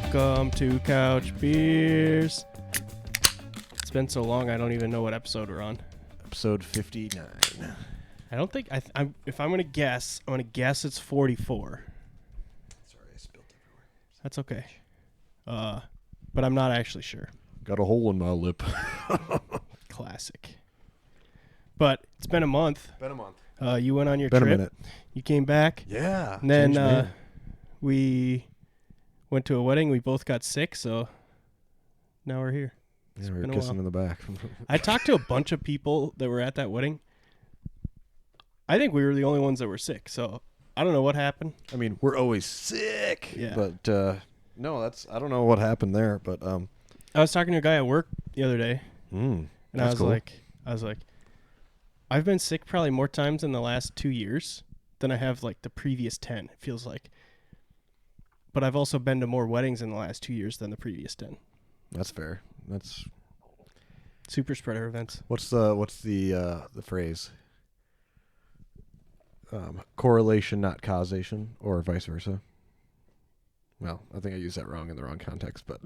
Welcome to Couch Beers. It's been so long, I don't even know what episode we're on. Episode 59. I don't think if I'm gonna guess, it's 44. Sorry, I spilled everywhere. That's okay. But I'm not actually sure. Got a hole in my lip. Classic. But it's been a month. Been a month. You went on your Been trip. a minute. You came back. Yeah. And then we went to a wedding. We both got sick, so now we're here. Yeah, we were kissing in the back. I talked to a bunch of people that were at that wedding. I think we were the only ones that were sick, so I don't know what happened. I mean, we're always sick. Yeah. But no, I don't know what happened there, but I was talking to a guy at work the other day, and I was cool. like, I've been sick probably more times in the last 2 years than I have like the previous 10. It feels like. But I've also been to more weddings in the last 2 years than the previous 10. That's fair. That's super spreader events. What's the phrase? Correlation, not causation, or vice versa. Well, I think I used that wrong in the wrong context, but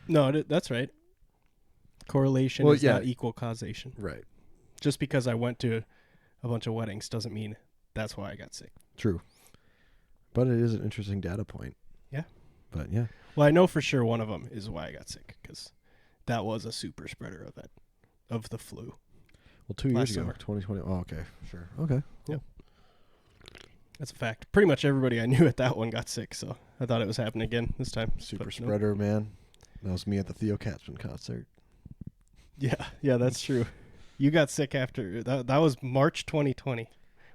no, that's right. Correlation is not equal causation. Right. Just because I went to a bunch of weddings doesn't mean that's why I got sick. True. But it is an interesting data point. Yeah. But yeah. Well, I know for sure one of them is why I got sick, because that was a super spreader event of the flu. Well, 2 years ago, summer. 2020. Oh, okay. Sure. Okay. Cool. Yep. That's a fact. Pretty much everybody I knew at that one got sick, so I thought it was happening again this time. Super But spreader, man. That was me at the Theo Katzman concert. Yeah, that's true. You got sick after that was March 2020.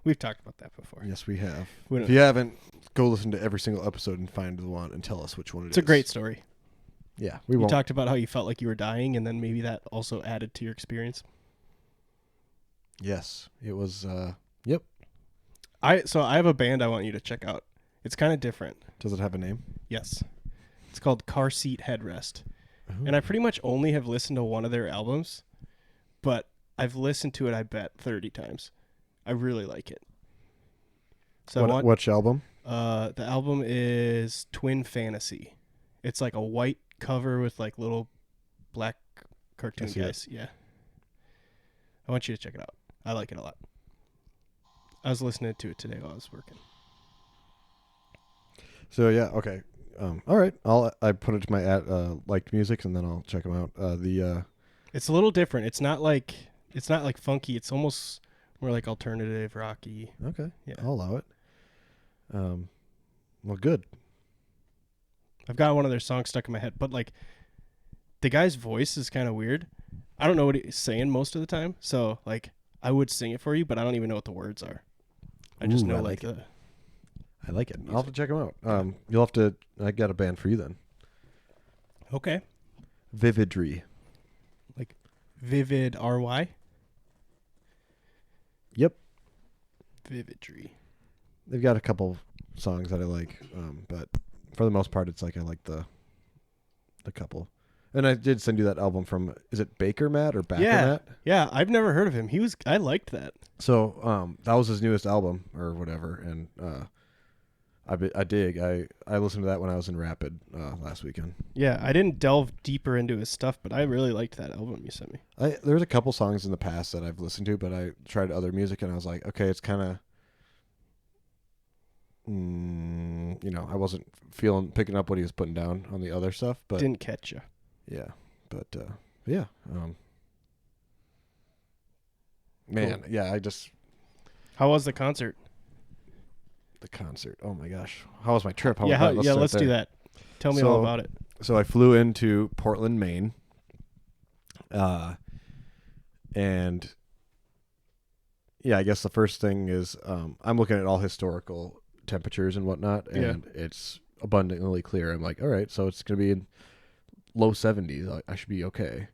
We've talked about that before. Yes, we have. We If you haven't, go listen to every single episode and find the one and tell us which one it is. It's a great story. Yeah, we talked about how you felt like you were dying, and then maybe that also added to your experience. Yes, it was. Yep. So I have a band I want you to check out. It's kind of different. Does it have a name? Yes. It's called Car Seat Headrest. Ooh. And I pretty much only have listened to one of their albums, but I've listened to it, I bet, 30 times. I really like it. So which album? The album is Twin Fantasy. It's like a white cover with like little black cartoon guys. Yeah. I want you to check it out. I like it a lot. I was listening to it today while I was working. So yeah, okay. All right. I put it to my liked music, and then I'll check them out. It's a little different. It's not like funky. It's almost more like alternative rocky. Okay. Yeah. I'll allow it. Well, good. I've got one of their songs stuck in my head, but like the guy's voice is kind of weird. I don't know what he's saying most of the time, so like I would sing it for you, but I don't even know what the words are. I just know I like it. music. I'll have to check them out. You'll have to. I got a band for you then. Okay. Vividry. Like Vivid RY? Yep. Vividry. They've got a couple songs that I like, but for the most part, it's like I like the couple. And I did send you that album from, is it Baker Matt or Backer Matt? Yeah, I've never heard of him. I liked that. So that was his newest album or whatever, and I dig. I listened to that when I was in Rapid last weekend. Yeah, I didn't delve deeper into his stuff, but I really liked that album you sent me. There's a couple songs in the past that I've listened to, but I tried other music and I was like, okay, it's kind of, I wasn't picking up what he was putting down on the other stuff, but didn't catch you. Yeah, but yeah, man, cool. Yeah, How was the concert? The concert. Oh my gosh, how was my trip? Let's do that. Tell me all about it. So I flew into Portland, Maine, and yeah, I guess the first thing is I'm looking at all historical temperatures and whatnot, and it's abundantly clear. I'm like, all right, so it's gonna be in low 70s. I should be okay.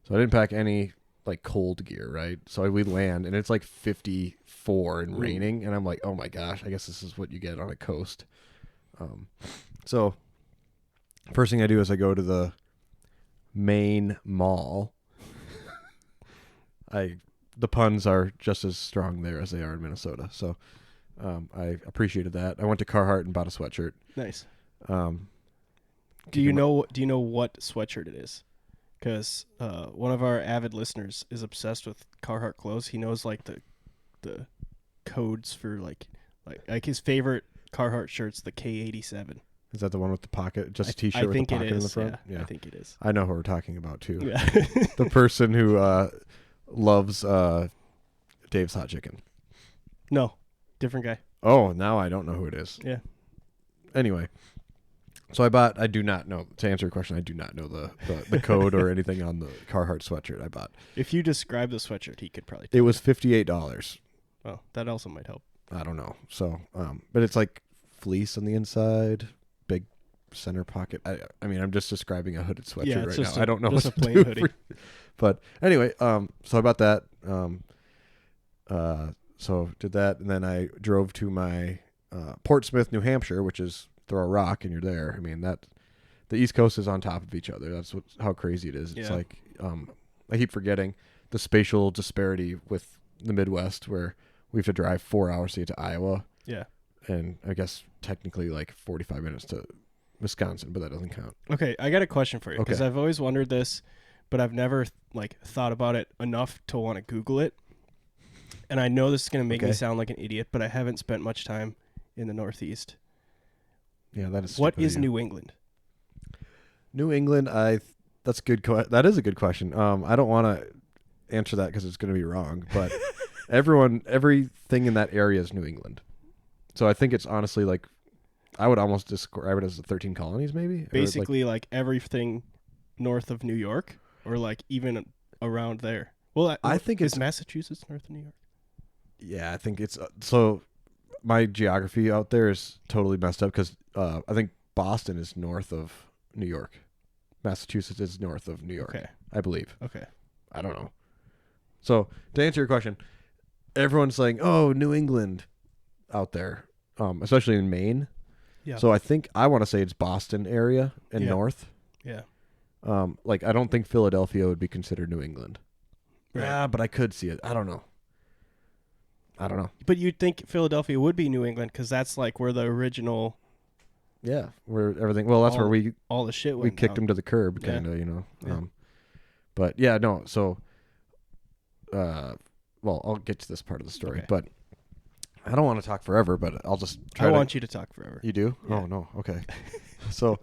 So I didn't pack any like cold gear, right? So we land and it's like 54 and raining, and I'm like, oh my gosh, I guess this is what you get on a coast. So first thing I do is I go to the main mall. The puns are just as strong there as they are in Minnesota. So I appreciated that. I went to Carhartt and bought a sweatshirt. Nice. Do you know what sweatshirt it is? Because one of our avid listeners is obsessed with Carhartt clothes. He knows like the codes for like his favorite Carhartt shirt's the K87. Is that the one with the pocket? Just a T-shirt with the pocket in the front? Yeah, I think it is. I know who we're talking about too. Yeah. The person who loves Dave's Hot Chicken. No, different guy. Oh, now I don't know who it is. Yeah. Anyway, so I do not know, to answer your question, I do not know the code or anything on the Carhartt sweatshirt I bought. If you describe the sweatshirt, he could probably It was $58. Oh, that also might help. I don't know. So, but it's like fleece on the inside, big center pocket. I mean, I'm just describing a hooded sweatshirt right now. I don't know just what a plain to do hoodie. But anyway, so I bought that. So did that, and then I drove to my Portsmouth, New Hampshire, which is throw a rock and you're there. I mean, that the East Coast is on top of each other. That's how crazy it is. It's like I keep forgetting the spatial disparity with the Midwest, where we have to drive 4 hours to get to Iowa. Yeah. And I guess technically like 45 minutes to Wisconsin, but that doesn't count. Okay, I got a question for you, because Okay. I've always wondered this, but I've never thought about it enough to want to Google it. And I know this is going to make me sound like an idiot, but I haven't spent much time in the Northeast. Yeah, that is. What is New England? New England, that's good. That is a good question. I don't want to answer that because it's going to be wrong, but everything in that area is New England. So I think it's honestly like, I would almost describe it as the 13 colonies, maybe. Basically, like everything north of New York, or like even around there. Well, I think is Massachusetts north of New York? Yeah, I think it's so. My geography out there is totally messed up because I think Boston is north of New York. Massachusetts is north of New York. Okay. I believe. Okay. I don't know. So to answer your question, everyone's saying, "Oh, New England," out there, especially in Maine. Yeah. So I think I want to say it's Boston area and north. Yeah. Like I don't think Philadelphia would be considered New England. Right. Yeah, but I could see it. I don't know. But you'd think Philadelphia would be New England, because that's like where the original. Yeah, where everything. Well, that's where all the shit we kicked down. him to the curb, kind of, Yeah. But yeah, no. So, well, I'll get to this part of the story, but I don't want to talk forever. But I'll just try. I want you to talk forever. You do? Yeah. Oh no. Okay. So,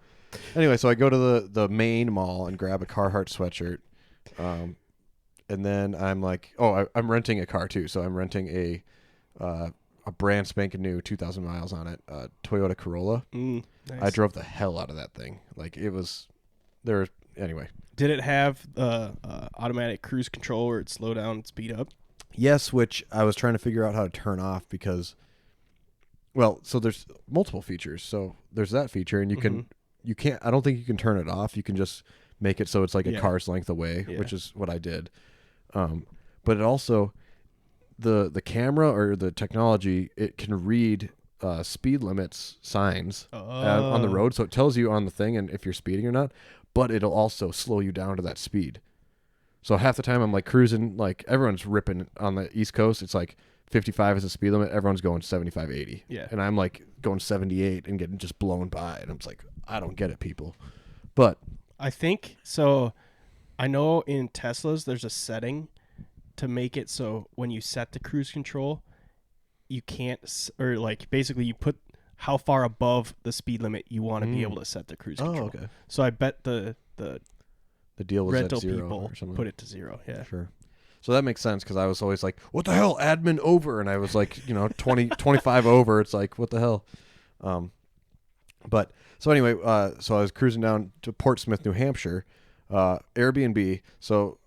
anyway, so I go to the main mall and grab a Carhartt sweatshirt, and then I'm like, I'm renting a car too. So I'm renting a brand spanking new 2,000 miles on it, Toyota Corolla. Nice. I drove the hell out of that thing. Like it was there. Anyway. Did it have automatic cruise control where it slow down and speed up? Yes, which I was trying to figure out how to turn off because, well, so there's multiple features. So there's that feature, and you can't. I don't think you can turn it off. You can just make it so it's like a car's length away, which is what I did. But it also, the camera or the technology, it can read speed limits signs on the road, so it tells you on the thing and if you're speeding or not. But it'll also slow you down to that speed. So half the time I'm like cruising, like everyone's ripping on the East Coast. It's like 55 is the speed limit. Everyone's going 75, 80. Yeah. And I'm like going 78 and getting just blown by. And I'm just like, I don't get it, people. But I think so. I know in Teslas there's a setting to make it so when you set the cruise control, you can't, or like basically you put how far above the speed limit you want to be able to set the cruise control. Okay. So I bet the deal was rental at 0 people or something. put it to 0. Yeah. Sure. So that makes sense because I was always like, what the hell, admin over? And I was like, 20, 25 over. It's like, what the hell? But so anyway, so I was cruising down to Portsmouth, New Hampshire, Airbnb. So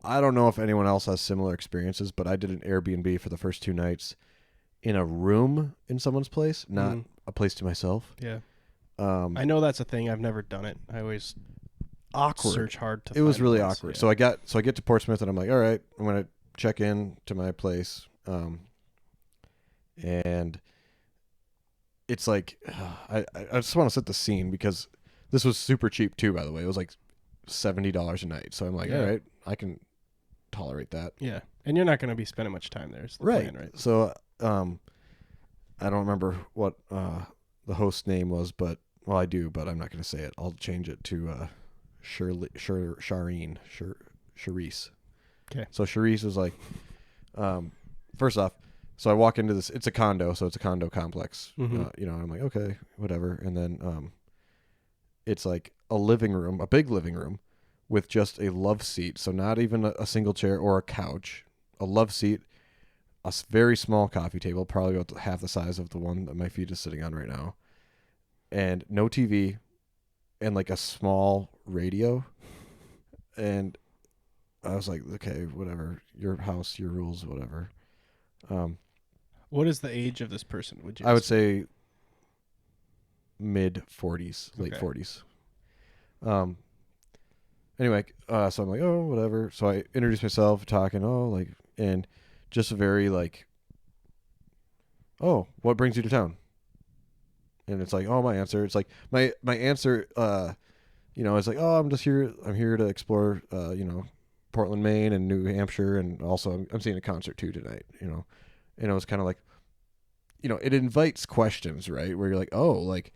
I don't know if anyone else has similar experiences, but I did an Airbnb for the first 2 nights in a room in someone's place, not a place to myself. Yeah. I know that's a thing. I've never done it. I always awkward. Search hard to. It was find really a place. awkward. Yeah. So I get to Portsmouth and I'm like, all right, I'm gonna check in to my place, and it's like I just want to set the scene because this was super cheap too. By the way, it was like $70 a night. So I'm like, all right, I can tolerate that. Yeah, and you're not going to be spending much time there. Is the Right. plan, right. So I don't remember what the host's name was, but Well, I do, but I'm not going to say it. I'll change it to Charisse. Okay. So Charisse was like, first off, so I walk into this. It's a condo, so it's a condo complex. Mm-hmm. I'm like, okay, whatever. And then it's like a living room, a big living room, with just a love seat. So not even a single chair or a couch. A love seat, a very small coffee table, probably about half the size of the one that my feet is sitting on right now, and no TV, and like a small radio. And I was like, okay, whatever, your house, your rules, whatever. What is the age of this person? Would you? I would say mid 40s, late Okay. 40s. Anyway, so I'm like, oh, whatever. So I introduced myself, talking, and just a very like, oh, what brings you to town? And it's like, oh, my answer. It's like my answer, is like, oh, I'm just here. I'm here to explore, Portland, Maine, and New Hampshire, and also I'm seeing a concert too tonight. And it was kind of like, it invites questions, right? Where you're like, oh, like,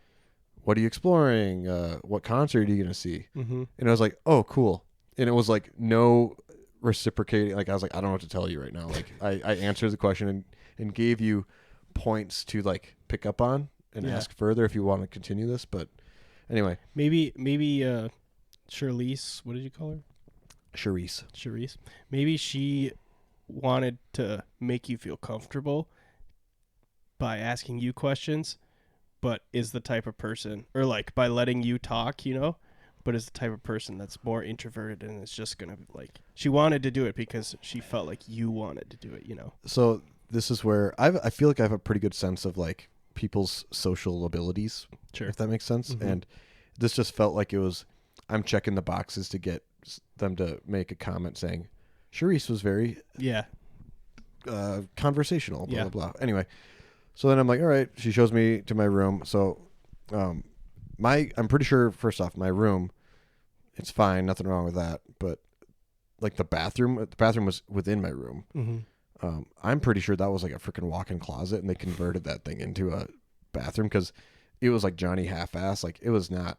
what are you exploring? What concert are you gonna see? Mm-hmm. And I was like, oh, cool. And it was like no reciprocating. Like I was like, I don't know what to tell you right now. Like I answered the question and gave you points to like pick up on and ask further if you want to continue this. But anyway, Maybe Charlize. What did you call her? Charisse. Maybe she wanted to make you feel comfortable by asking you questions, but is the type of person, or like by letting you talk, but is the type of person that's more introverted and is just gonna like, she wanted to do it because she felt like you wanted to do it. So this is where I feel like I have a pretty good sense of like people's social abilities, Sure. if that makes sense. Mm-hmm. And this just felt like it was, I'm checking the boxes to get them to make a comment saying, Charisse was very conversational, blah, blah, blah. Anyway, so then I'm like, all right, she shows me to my room. So I'm pretty sure, first off, my room, it's fine, nothing wrong with that. But like the bathroom was within my room. Mm-hmm. I'm pretty sure that was like a freaking walk-in closet, and they converted that thing into a bathroom because it was like Johnny half-ass. Like it was not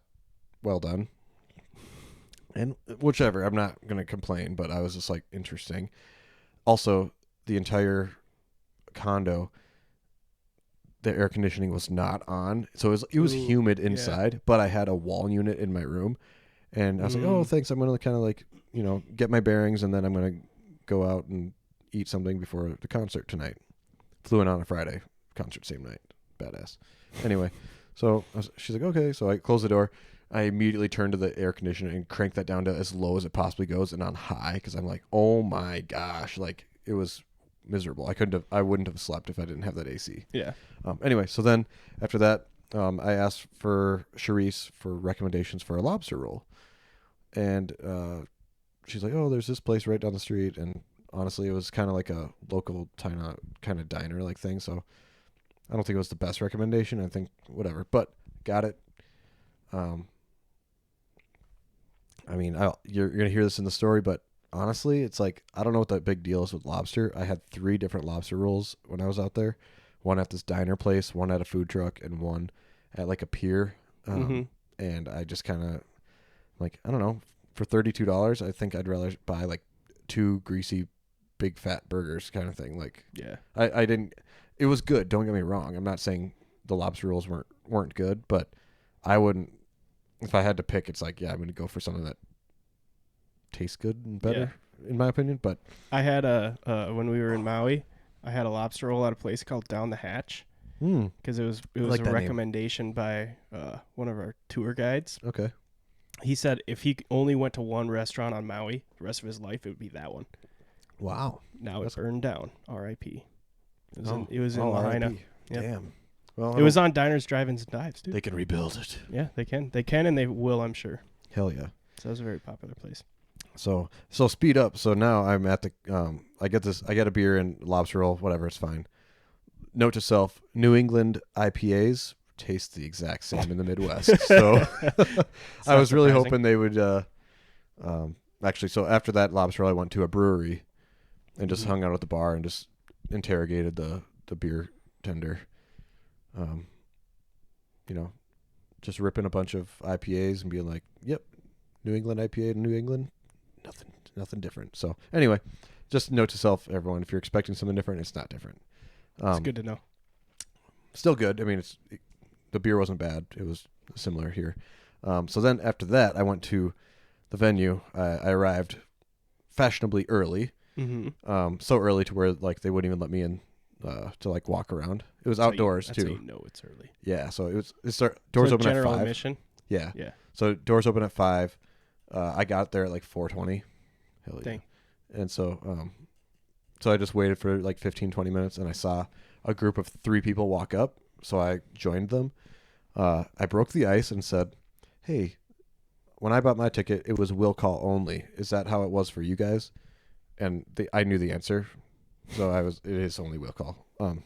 well done. And whichever, I'm not going to complain, but I was just like, interesting. Also, the entire condo, the air conditioning was not on. So it was humid inside, but I had a wall unit in my room. And I was like, oh, thanks. I'm going to kind of like, get my bearings, and then I'm going to go out and eat something before the concert tonight. Flew in on a Friday, concert same night. Badass. Anyway, so she's like, okay. So I close the door. I immediately turned to the air conditioner and cranked that down to as low as it possibly goes and on high, because I'm like, oh my gosh, like it was miserable. I wouldn't have slept if I didn't have that AC. Yeah. Anyway, so then after that, I asked for Charisse for recommendations for a lobster roll, and she's like, oh, there's this place right down the street, and honestly, it was kind of like a local kind of diner like thing. So I don't think it was the best recommendation. I think whatever, but got it. I mean, you're going to hear this in the story, but honestly, it's like, I don't know what the big deal is with lobster. I had 3 different lobster rolls when I was out there. One at this diner place, one at a food truck, and one at like a pier. And I just kind of like, I don't know, for $32, I think I'd rather buy like 2 greasy, big fat burgers kind of thing. Like, Yeah. I didn't, it was good. Don't get me wrong. I'm not saying the lobster rolls weren't good, but I wouldn't, if I had to pick, it's like, yeah, I'm going to go for something that tastes good and better, in my opinion. But I had when we were in Maui, I had a lobster roll at a place called Down the Hatch, because it was like a recommendation by one of our tour guides. Okay. He said if he only went to one restaurant on Maui the rest of his life, it would be that one. Wow. Now it's burned down. R.I.P. It was in Lahaina. Yep. Damn. Well, it was on Diners, Drive-Ins, and Dives, dude. They can rebuild it. Yeah, they can. They can, and they will, I'm sure. Hell yeah. So it was a very popular place. So speed up. So now I'm at the I get a beer and lobster roll, whatever, it's fine. Note to self, New England IPAs taste the exact same in the Midwest. So I was really hoping they would actually, so after that lobster roll, I went to a brewery and just hung out at the bar and just interrogated the beer tender. just ripping a bunch of IPAs and being like, "Yep, New England IPA to New England, nothing different." So anyway, just note to self, everyone: if you're expecting something different, it's not different. It's good to know. Still good. I mean, the beer wasn't bad. It was similar here. So then after that, I went to the venue. I arrived fashionably early. Mm-hmm. So early to where like they wouldn't even let me in to like walk around. It was outdoors That's too. how you know it's early. Yeah, so doors open at general 5. admission. Yeah. Yeah. So doors open at 5. I got there at like 4:20. Hell yeah. Dang. And so I just waited for like 15, 20 minutes, and I saw a group of 3 people walk up. So I joined them. I broke the ice and said, "Hey, when I bought my ticket, it was will call only. Is that how it was for you guys?" And I knew the answer, so it is only will call. And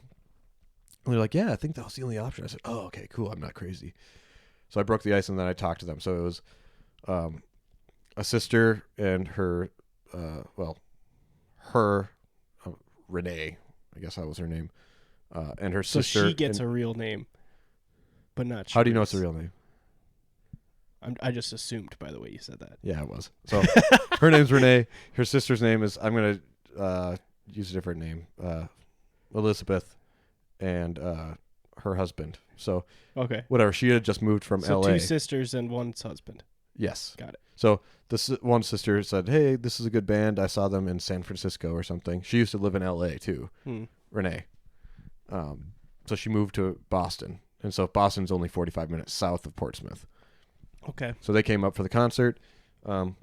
they're like, "Yeah, I think that was the only option." I said, "Oh, okay, cool. I'm not crazy." So I broke the ice and then I talked to them. So it was a sister and her, Renee, I guess that was her name, and her So sister. she gets a real name, but not. How do you know it's a real name? I just assumed by the way you said that. Yeah, it was. So her name's Renee. Her sister's name is, I'm going to use a different name, Elizabeth, and her husband. So Okay. whatever. She had just moved from So LA. 2 sisters and 1 husband. Yes. Got it. So this one sister said, "Hey, this is a good band. I saw them in San Francisco or something." She used to live in LA too, Renee. So she moved to Boston. And so Boston's only 45 minutes south of Portsmouth. Okay. So they came up for the concert. So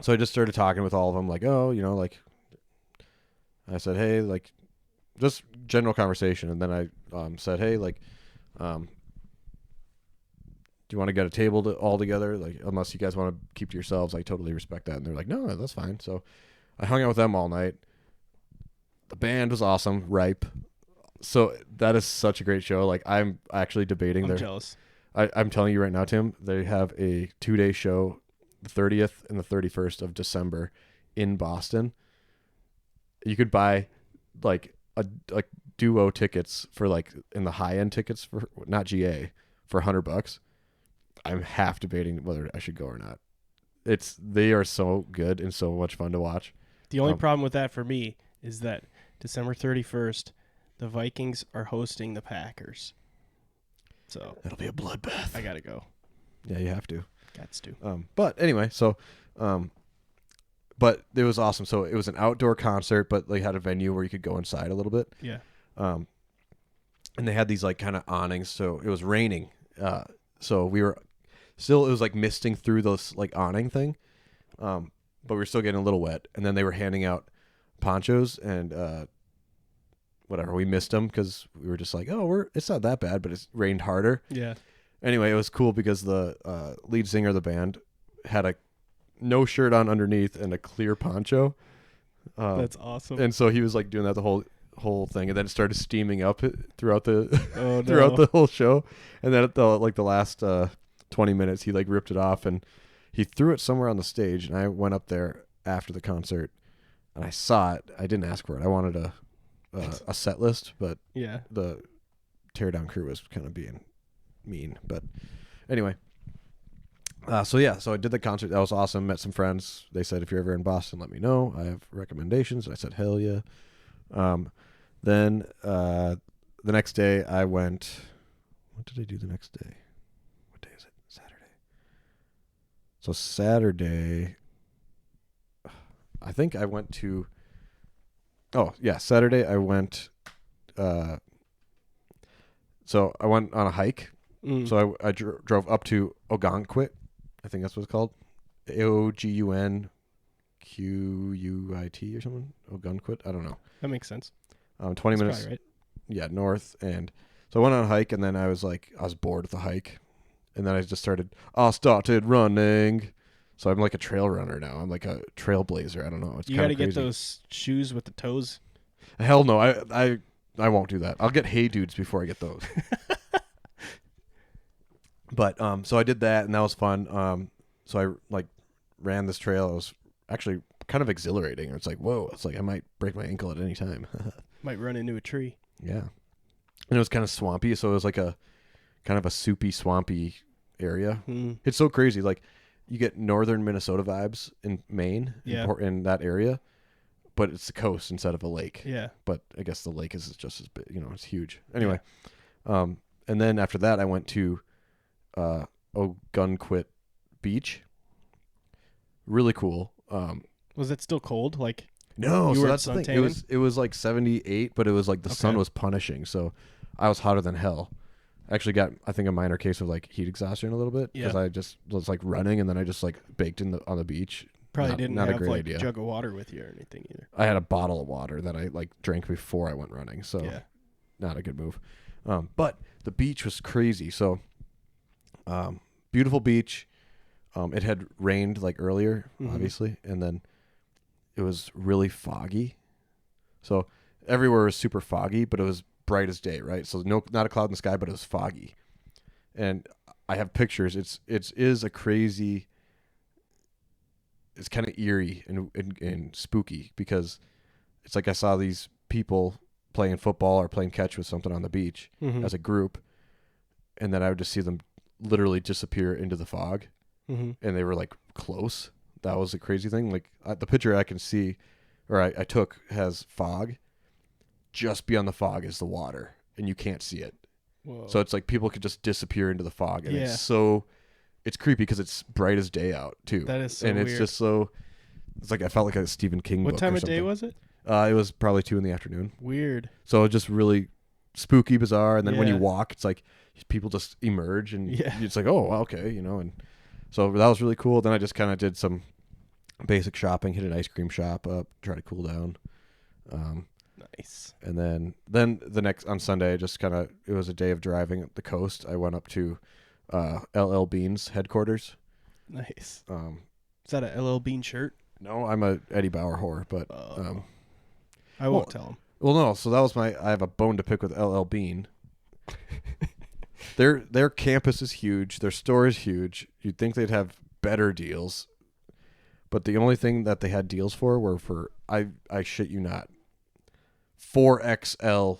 I just started talking with all of them, like, "Oh, you know, like," I said, "Hey, like," just general conversation. And then I said, "Hey, like, do you want to get a table all together? Like, unless you guys want to keep to yourselves, I totally respect that." And they're like, "No, that's fine." So I hung out with them all night. The band was awesome, Ripe. So that is such a great show. Like, I'm actually debating. I'm jealous. I'm telling you right now, Tim, they have a 2-day show, the 30th and the 31st of December in Boston. You could buy like duo tickets for like in the high end tickets for not GA for $100. I'm half debating whether I should go or not. They are so good and so much fun to watch. The only problem with that for me is that December 31st, the Vikings are hosting the Packers. So it'll be a bloodbath. I gotta go. Yeah, you have to. Gots to. But anyway, so but it was awesome. So it was an outdoor concert, but they had a venue where you could go inside a little bit. Yeah. And they had these like kind of awnings. So it was raining. So we were still, it was like misting through those like awning thing. But we were still getting a little wet. And then they were handing out ponchos and whatever. We missed them because we were just like, oh, it's not that bad, but it's rained harder. Yeah. Anyway, it was cool because the lead singer of the band had a no shirt on underneath and a clear poncho. That's awesome. And so he was like doing that the whole thing, and then it started steaming up throughout the throughout the whole show. And then at the last 20 minutes, he like ripped it off and he threw it somewhere on the stage. And I went up there after the concert and I saw it. I didn't ask for it. I wanted a set list, but yeah, the teardown crew was kind of being mean. But anyway, so I did the concert. That was awesome. Met some friends. They said, if you're ever in Boston, let me know. I have recommendations. And I said, hell yeah. Then the next day I went. What did I do the next day? What day is it? Saturday. So Saturday, I think I went to. Oh yeah, Saturday I went. So I went on a hike. So I drove up to Ogunquit. I think that's what it's called. Ogunquit or something. Ogunquit. I don't know. That makes sense. 20 minutes. Probably right. Yeah, north. And so I went on a hike, and then I was bored with the hike. And then I started running. So I'm like a trail runner now. I'm like a trailblazer. I don't know. It's you got to get those shoes with the toes. Hell no. I won't do that. I'll get Hey Dudes before I get those. But so I did that, and that was fun. So I ran this trail. It was actually kind of exhilarating. It's like, whoa, it's like I might break my ankle at any time. Might run into a tree. Yeah. And it was kind of swampy, so it was like a kind of a soupy, swampy area. Mm. It's so crazy. Like you get northern Minnesota vibes in Maine, in that area, but it's the coast instead of a lake. Yeah. But I guess the lake is just as big. It's huge. Anyway, and then after that, I went to Ogunquit Beach. Really cool. Was it still cold? Like no, you so were that's the thing. It was like 78, but it was like the sun was punishing, so I was hotter than hell. I actually got, I think, a minor case of like heat exhaustion a little bit because I just was like running and then I just like baked on the beach. Probably didn't have a great like idea. a jug of water with you or anything either. I had a bottle of water that I like drank before I went running, so not a good move. But the beach was crazy. So, beautiful beach. It had rained like earlier, obviously, and then it was really foggy. So everywhere was super foggy, but it was bright as day, right? So not a cloud in the sky, but it was foggy. And I have pictures. It is a crazy. It's kind of eerie and spooky because it's like I saw these people playing football or playing catch with something on the beach as a group, and then I would just see them literally disappear into the fog, and they were like close. That was a crazy thing. Like the picture I can see, or I took, has fog. Just beyond the fog is the water, and you can't see it. Whoa. So it's like people could just disappear into the fog, and it's creepy because it's bright as day out too. That is so and weird. It's just so. It's like I felt like a Stephen King book. What time or of day something. was it? It was probably 2 p.m. Weird. So just really spooky, bizarre, and then when you walk, it's like people just emerge, and it's like, oh, okay, and so that was really cool. Then I just kind of did some basic shopping, hit an ice cream shop up, try to cool down. Nice. And then the next on Sunday, it was a day of driving up the coast. I went up to LL Bean's headquarters. Nice. Is that a LL Bean shirt? No, I'm a Eddie Bauer whore, but I won't tell him. Well, no. So that was I have a bone to pick with LL Bean. Their campus is huge. Their store is huge. You'd think they'd have better deals, but the only thing that they had deals for were for I shit you not, 4XL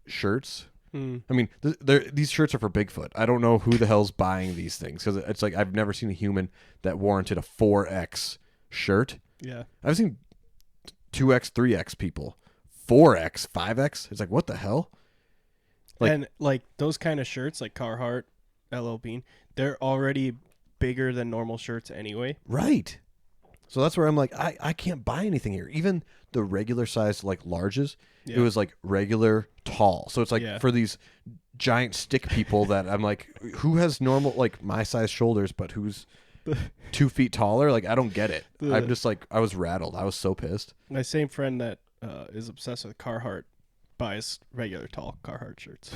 shirts. I mean, these shirts are for Bigfoot. I don't know who the hell's buying these things because it's like I've never seen a human that warranted a 4X shirt. Yeah, I've seen 2X, 3X people, 4X, 5X. It's like, what the hell? and like those kind of shirts, like Carhartt, LL Bean, they're already bigger than normal shirts anyway. Right. So that's where I'm like, I can't buy anything here. Even the regular size, like larges, it was like regular tall. So it's like for these giant stick people that I'm like, who has normal, like my size shoulders, but who's 2 feet taller? Like, I don't get it. I'm just like, I was rattled. I was so pissed. My same friend that is obsessed with Carhartt buys regular tall Carhartt shirts.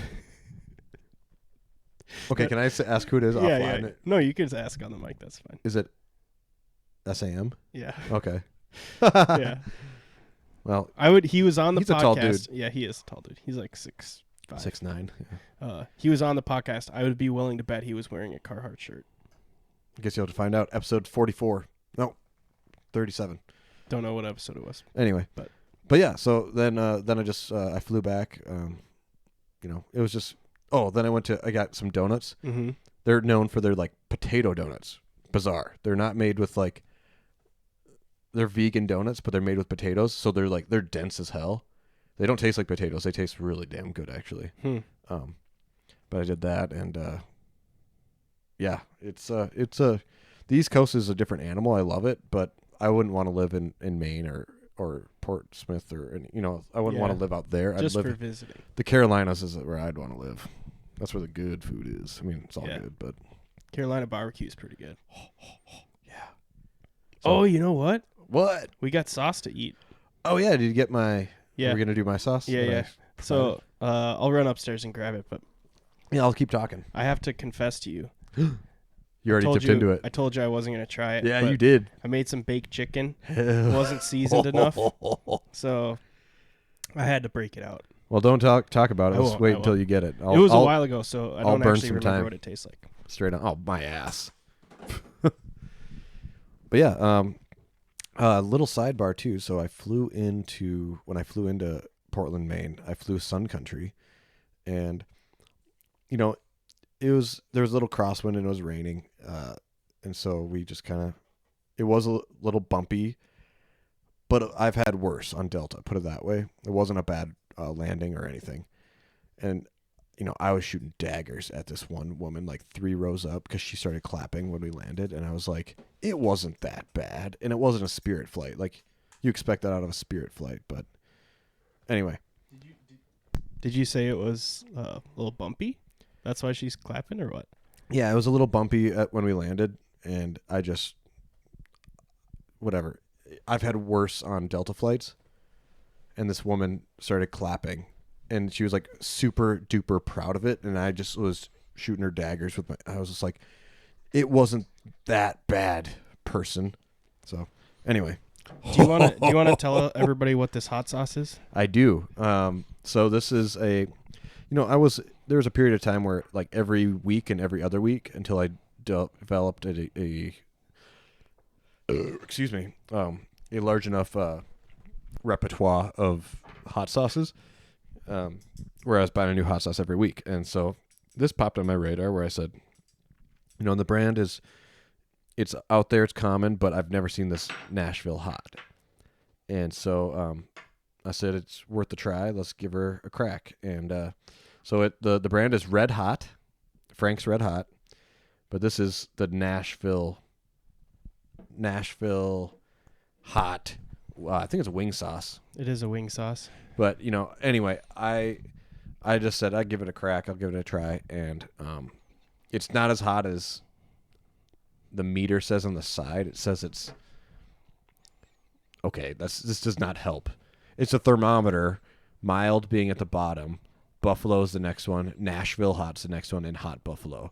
Okay, can I ask who it is offline? Yeah. No, you can just ask on the mic. That's fine. Is it SAM? Yeah. Okay. Yeah. Well, he was on the podcast. He's a tall dude. Yeah, he is a tall dude. He's like 6'5". 6'9". Yeah. He was on the podcast. I would be willing to bet he was wearing a Carhartt shirt. I guess you'll have to find out. Episode 44. No, 37. Don't know what episode it was. Anyway, but yeah. So then I just I flew back. It was just. Oh, then I got some donuts. Mm-hmm. They're known for their like potato donuts. Bizarre. They're not made with like. They're vegan donuts, but they're made with potatoes, so they're dense as hell. They don't taste like potatoes. They taste really damn good, actually. But I did that, and yeah, it's the East Coast is a different animal. I love it, but I wouldn't want to live in Maine or Portsmouth or I wouldn't want to live out there. Just I'd live for visiting. The Carolinas is where I'd want to live. That's where the good food is. I mean, it's all good, but Carolina barbecue is pretty good. Yeah. So, you know what? What? We got sauce to eat. Oh yeah, did you get my? Yeah. Are we gonna do my sauce? Yeah. So I'll run upstairs and grab it, but yeah, I'll keep talking. I have to confess to you. You already dipped into it. I told you I wasn't gonna try it. Yeah, you did. I made some baked chicken. It wasn't seasoned enough, so I had to break it out. Well, don't talk about it. Let's wait until you get it. It was a while ago, so I don't actually remember what it tastes like. Straight on. Oh, my ass. But yeah, little sidebar too. So when I flew into Portland, Maine, I flew Sun Country, and there was a little crosswind and it was raining, and so we just kind of, it was a little bumpy, but I've had worse on Delta. Put it that way. It wasn't a bad landing or anything, and I was shooting daggers at this one woman like 3 rows up because she started clapping when we landed, and I was like, it wasn't that bad, and it wasn't a Spirit flight. Like you expect that out of a Spirit flight, but anyway. Did you say it was a little bumpy? That's why she's clapping, or what? Yeah, it was a little bumpy when we landed, and I just, whatever. I've had worse on Delta flights, and this woman started clapping, and she was like super duper proud of it, and I just was shooting her daggers with I was just like, it wasn't that bad, person. So anyway. Do you want to tell everybody what this hot sauce is? I do. So this is there was a period of time where like every week and every other week until I developed a large enough repertoire of hot sauces, where I was buying a new hot sauce every week. And so this popped on my radar where I said, the brand it's out there, it's common, but I've never seen this Nashville hot. And so I said it's worth a try. Let's give her a crack. And so the brand is Red Hot, Frank's Red Hot, but this is the Nashville hot. I think it's a wing sauce. It is a wing sauce. But anyway, I just said I'd give it a crack. I'll give it a try, and it's not as hot as the meter says on the side. It says it's okay. This does not help. It's a thermometer, mild being at the bottom, Buffalo's the next one, Nashville hot's the next one, and hot Buffalo.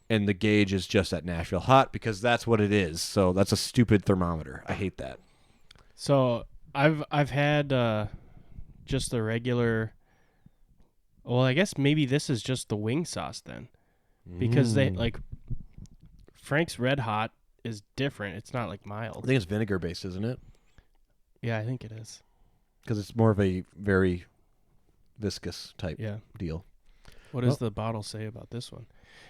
And the gauge is just at Nashville hot because that's what it is. So that's a stupid thermometer. I hate that. So I've had just the regular. Well, I guess maybe this is just the wing sauce then, because they like Frank's Red Hot is different. It's not like mild. I think it's vinegar based, isn't it? Yeah, I think it is. Because it's more of a very viscous type deal. What does the bottle say about this one?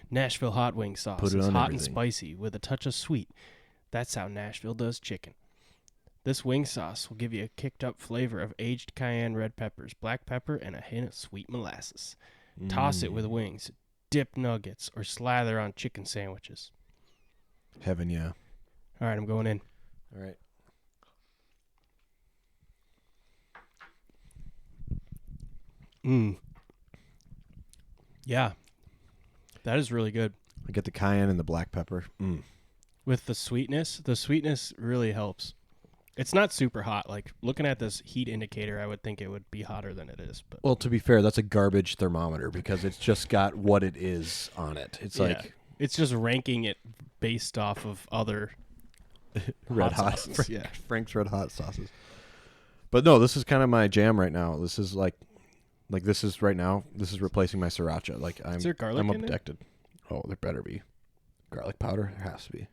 Nashville hot wing sauce. Put it is on hot everything. and spicy with a touch of sweet. That's how Nashville does chicken. This wing sauce will give you a kicked up flavor of aged cayenne red peppers, black pepper, and a hint of sweet molasses. Toss it with wings, dip nuggets, or slather on chicken sandwiches. Heaven, yeah. All right, I'm going in. All right. Yeah. That is really good. I get the cayenne and the black pepper. With the sweetness really helps. It's not super hot. Like, looking at this heat indicator, I would think it would be hotter than it is. But well, to be fair, that's a garbage thermometer because it's just got what it is on it. It's like it's just ranking it based off of other Red Hot sauces. Frank's Red Hot sauces. But no, this is kind of my jam right now. This is like this is right now. This is replacing my sriracha. Like is there garlic I'm in addicted. Oh, there better be garlic powder. There has to be.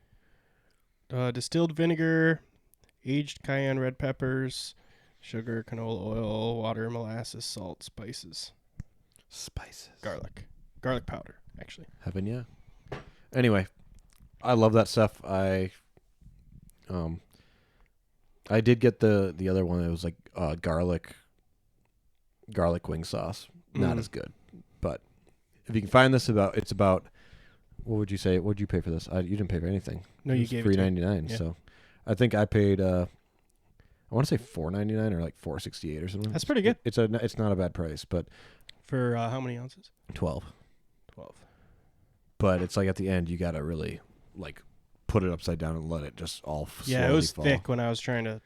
Distilled vinegar, aged cayenne red peppers, sugar, canola oil, water, molasses, salt, spices. Garlic powder, actually. Heaven, yeah. Anyway, I love that stuff. I did get the other one. It was like garlic wing sauce. Not as good, but if you can find this, it's about. What would you say? What would you pay for this? You didn't pay for anything. No, you gave it $3.99. So, I think I paid. I want to say $4.99 or like $4.68 or something. That's pretty good. It's not a bad price, but for how many ounces? 12. 12. But it's like at the end you gotta really like put it upside down and let it just all it was fall. thick when I was trying to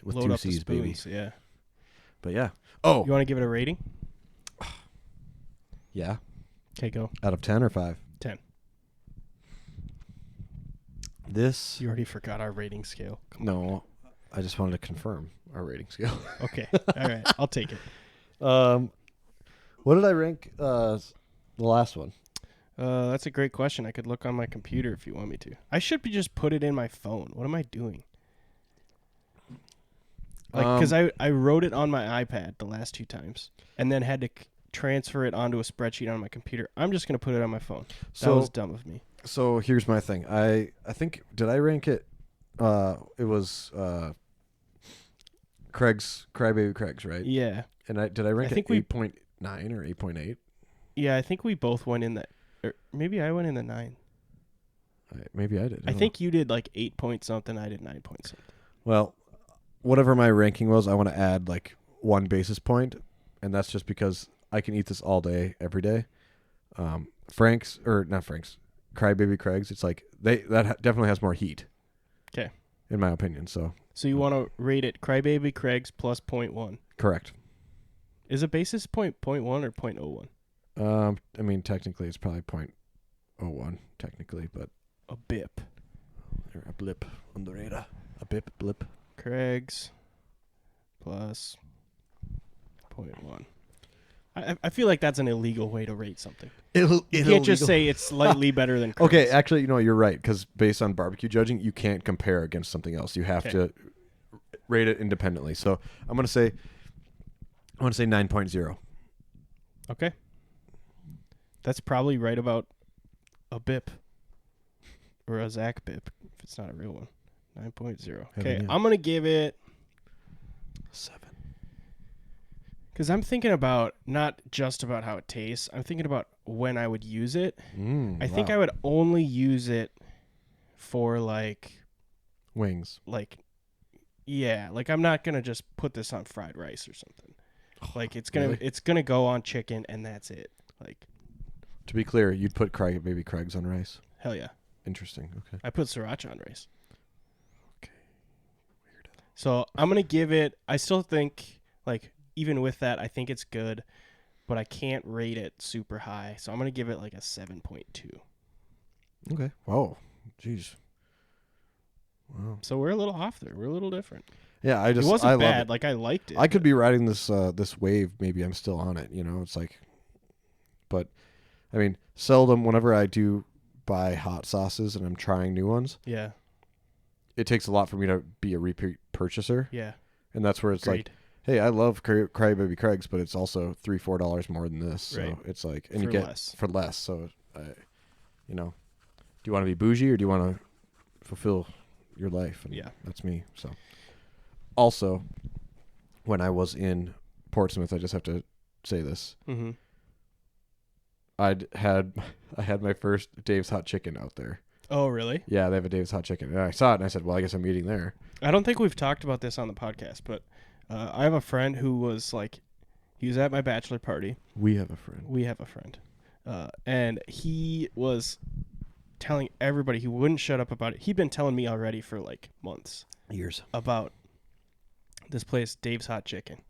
with load 2 up C's, the baby. spoons. Yeah. But yeah. Oh, you want to give it a rating? Yeah. Okay, go. Out of 10 or 5? 10. This. You already forgot our rating scale. No, I just wanted to confirm our rating scale. Okay. All right. I'll take it. What did I rank the last one? That's a great question. I could look on my computer if you want me to. I should just put it in my phone. What am I doing? Like, because I wrote it on my iPad the last 2 times, and then had to transfer it onto a spreadsheet on my computer. I'm just gonna put it on my phone. That So was dumb of me. so here's my thing. I think, did I rank it? It was Crybaby Craig's, right? Yeah. And did I rank I think it 8.9 or 8.8? Yeah, I think we both went in that. Or maybe I went in the 9. Maybe I did. I think you did like 8 point something. I did 9 point something. Well, whatever my ranking was, I want to add like 1 basis point, and that's just because I can eat this all day, every day. Frank's, or not Frank's, Crybaby Craig's, it's like definitely has more heat. Okay. In my opinion, so you want to rate it Crybaby Craig's plus 0.1. correct. Is a basis point 0.1 or 0.01? I mean, technically it's probably 0.01, technically, but A BIP. a blip on the radar. A blip. Craig's plus 0.1. I feel like that's an illegal way to rate something. You can't just say it's slightly better than Craig's. Okay, actually, you're right, because based on barbecue judging, you can't compare against something else. You have to rate it independently. So I'm gonna say 9.0. Okay. That's probably right about a BIP. Or a Zach BIP, if it's not a real one. 9.0. Okay, I'm going to give it 7. Because I'm thinking about not just about how it tastes. I'm thinking about when I would use it. I think I would only use it for like wings. Like, yeah, like I'm not gonna just put this on fried rice or something. Like it's gonna go on chicken and that's it. Like, to be clear, you'd put Baby Craig's on rice. Hell yeah. Interesting. Okay. I put sriracha on rice. Okay. Weird. So I'm gonna give it. I still think like. Even with that, I think it's good, but I can't rate it super high. So I'm going to give it like a 7.2. Okay. Whoa. Jeez. Wow. So we're a little off there. We're a little different. Yeah, it wasn't bad. Like, I liked it. I could be riding this wave. Maybe I'm still on it. It's like, but I mean, seldom whenever I do buy hot sauces and I'm trying new ones. Yeah. It takes a lot for me to be a repeat purchaser. Yeah. And that's where it's like, hey, I love Crybaby Craig's, but it's also $3-4 more than this. So it's like, and you get less. For less. So, do you want to be bougie or do you want to fulfill your life? And that's me. So, also, when I was in Portsmouth, I just have to say this. Mm-hmm. I had my first Dave's Hot Chicken out there. Oh, really? Yeah, they have a Dave's Hot Chicken. And I saw it and I said, well, I guess I'm eating there. I don't think we've talked about this on the podcast, but I have a friend who was like, he was at my bachelor party. We have a friend. And he was telling everybody, he wouldn't shut up about it. He'd been telling me already for like months. Years. About this place, Dave's Hot Chicken,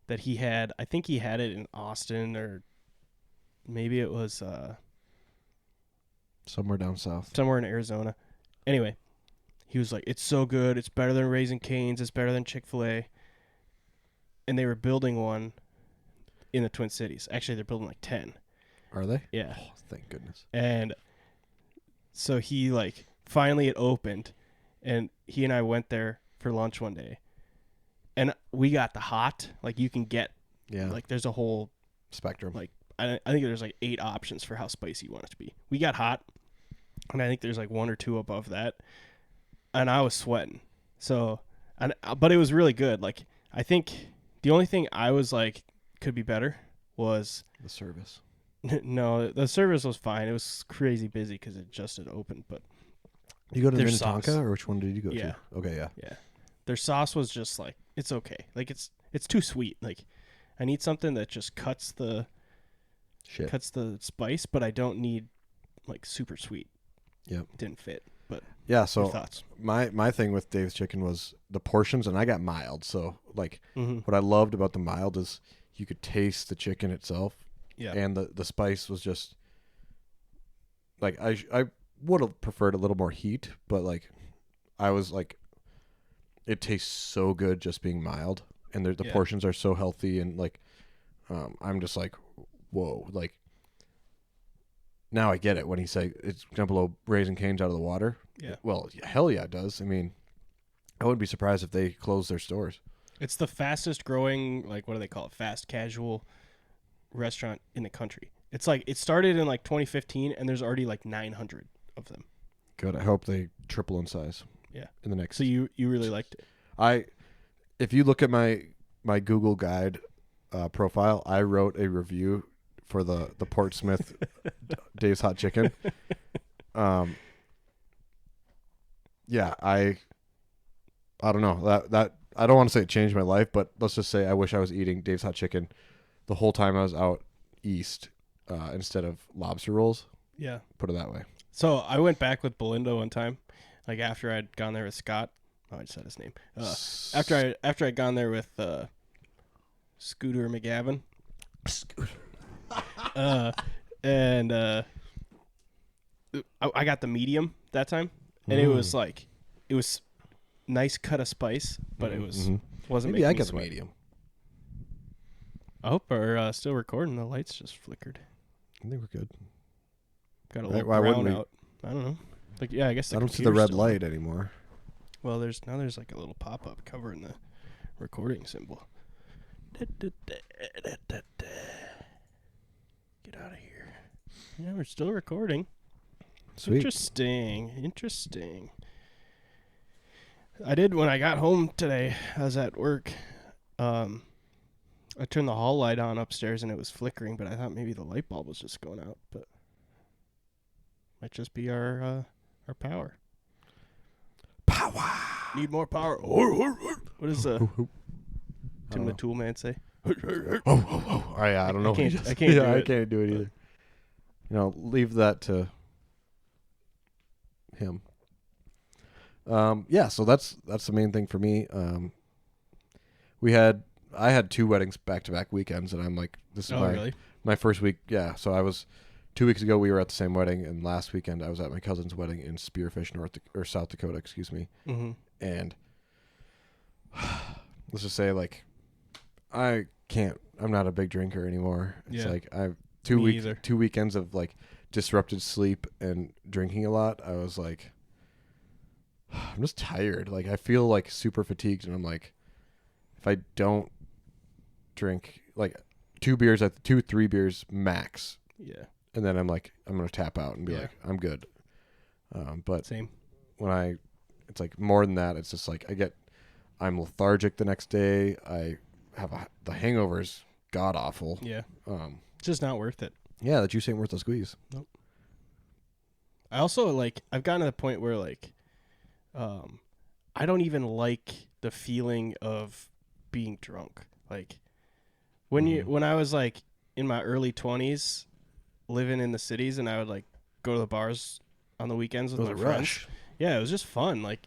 that he had. I think he had it in Austin or maybe it was somewhere down south. Somewhere in Arizona. Anyway, he was like, it's so good. It's better than Raising Cane's. It's better than Chick-fil-A. And they were building one in the Twin Cities. Actually, they're building like 10. Are they? Yeah. Oh, thank goodness. And so he like finally it opened, and he and I went there for lunch one day, and we got the hot. Like you can get, like there's a whole spectrum. Like I think there's like 8 options for how spicy you want it to be. We got hot, and I think there's like 1 or 2 above that, and I was sweating. So, but it was really good. Like I think. The only thing I was like could be better was the service. No, the service was fine. It was crazy busy because it just had opened. But you go to Minnetonka, or which one did you go to? Okay, yeah. Their sauce was just like it's okay. Like it's too sweet. Like I need something that just cuts the spice, but I don't need like super sweet. Yep, didn't fit. But yeah, so my thing with Dave's Chicken was the portions, and I got mild. So like, what I loved about the mild is you could taste the chicken itself, and the spice was just like I would have preferred a little more heat, but like I was like, it tastes so good just being mild, and the portions are so healthy, and like I'm just like, whoa, like. Now I get it when he say it's going to blow Raising Cane's out of the water. Yeah. Well, hell yeah, it does. I mean, I wouldn't be surprised if they closed their stores. It's the fastest growing, like, what do they call it? Fast casual restaurant in the country. It's like it started in like 2015, and there's already like 900 of them. Good. I hope they triple in size. Yeah. In the next. So you really liked it. If you look at my Google Guide profile, I wrote a review for the Portsmouth Dave's Hot Chicken. Yeah, I don't know that I don't want to say it changed my life, but let's just say I wish I was eating Dave's Hot Chicken the whole time I was out east instead of lobster rolls. Yeah. Put it that way. So I went back with Belinda one time, like after I'd gone there with Scott. Oh, I just said his name. After I'd gone there with Scooter McGavin. Scooter. And I got the medium that time, and it was nice cut of spice, but it wasn't. Maybe making I me get the sweat. medium. I hope we're still recording. The lights just flickered. I think we're good. Got a little Why wouldn't brown we? out. I don't know. Like, yeah, I guess I don't see the red light anymore. Well, there's like a little pop-up covering the recording symbol. Get out of here. Yeah, we're still recording. Sweet. Interesting. I did when I got home today. I was at work. I turned the hall light on upstairs and it was flickering, but I thought maybe the light bulb was just going out. But might just be our power. Power. Need more power. What does Tim the Tool Man say? I don't know. I can't do it. I can't do it either. Leave that to him. Yeah, so that's the main thing for me. I had 2 weddings back-to-back weekends, and I'm like, this is my first week. Yeah, so I was 2 weeks ago we were at the same wedding, and last weekend I was at my cousin's wedding in Spearfish, South Dakota, excuse me. Mm-hmm. And let's just say, like, I'm not a big drinker anymore. It's like I've 2 weekends of like disrupted sleep and drinking a lot. I was like, I'm just tired. Like, I feel like super fatigued, and I'm like, if I don't drink like 3 beers max. Yeah. And then I'm like, I'm going to tap out and be like, I'm good. But same. It's like more than that. It's just like I'm lethargic the next day. The hangover's god awful. Yeah. It's just not worth it. Yeah. The juice ain't worth the squeeze. Nope. I also I've gotten to the point where I don't even like the feeling of being drunk. Like when I was like in my early 20s living in the cities, and I would go to the bars on the weekends with my friends. Rush. Yeah, it was just fun. It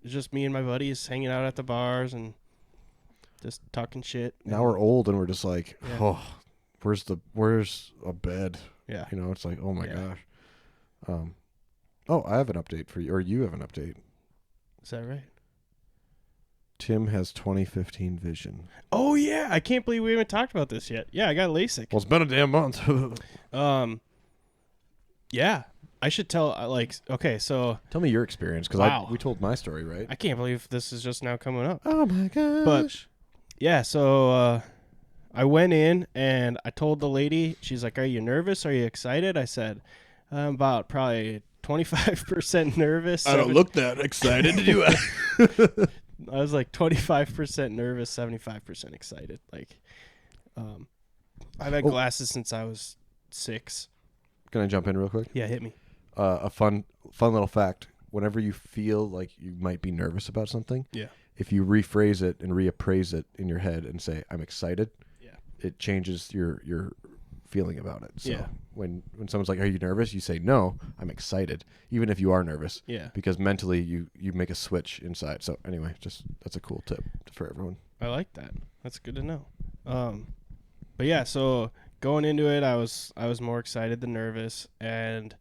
was just me and my buddies hanging out at the bars and just talking shit. Now we're old and we're just like, oh, where's a bed? Yeah. It's like, oh my gosh. I have an update for you, or you have an update. Is that right? Tim has 2015 vision. Oh yeah, I can't believe we haven't talked about this yet. Yeah, I got LASIK. Well, it's been a damn month. Yeah, I should tell. Okay, so tell me your experience, because we told my story, right? I can't believe this is just now coming up. Oh my gosh! But yeah, so I went in and I told the lady. She's like, "Are you nervous? Are you excited?" I said, "I'm about probably 25% nervous." I don't look that excited, do I? I was like 25% nervous, 75% excited. I've had glasses since I was 6. Can I jump in real quick? Yeah, hit me. A fun little fact. Whenever you feel like you might be nervous about something, if you rephrase it and reappraise it in your head and say, I'm excited, it changes your feeling about it. So when someone's like, are you nervous? You say, no, I'm excited, even if you are nervous. Yeah. Because mentally you make a switch inside. So anyway, that's a cool tip for everyone. I like that. That's good to know. But yeah, so going into it, I was more excited than nervous, and